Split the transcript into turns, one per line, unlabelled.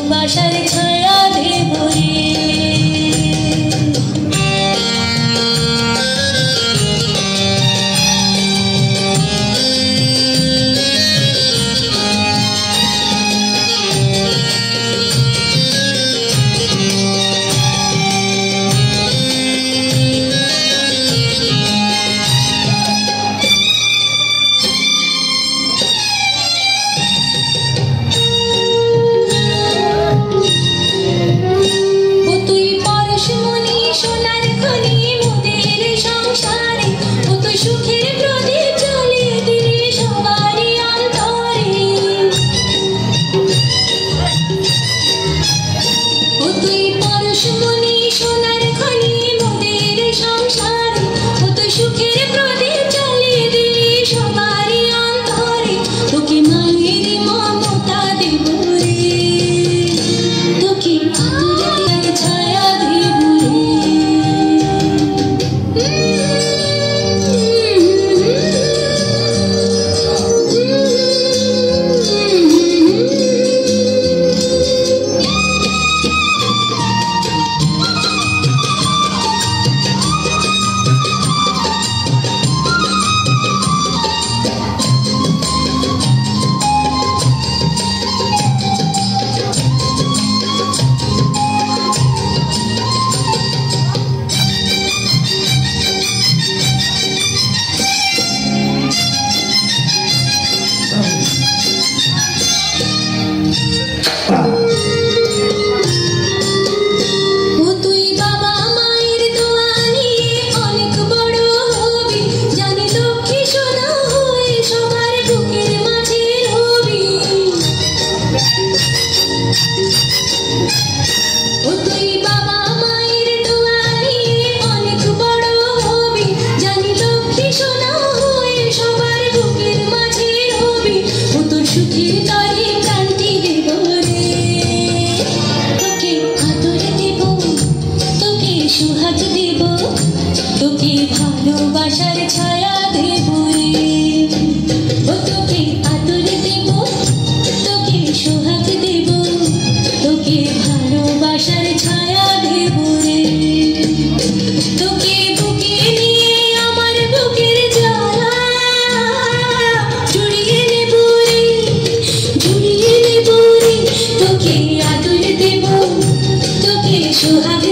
ভালোবাসার ছায়া দেব রে। ভালোবাসার ছায়া দেব রে। ও তোকে আদর দেব, তোকে সোহাগ দেব, তোকে ভালোবাসার ছায়া দেব রে। তোকে বুকে নিয়ে আমার বুকের জ্বালা জুড়িয়ে নেব রে, জুড়িয়ে নেব রে। তোকে আদর দেব, তোকে সোহাগ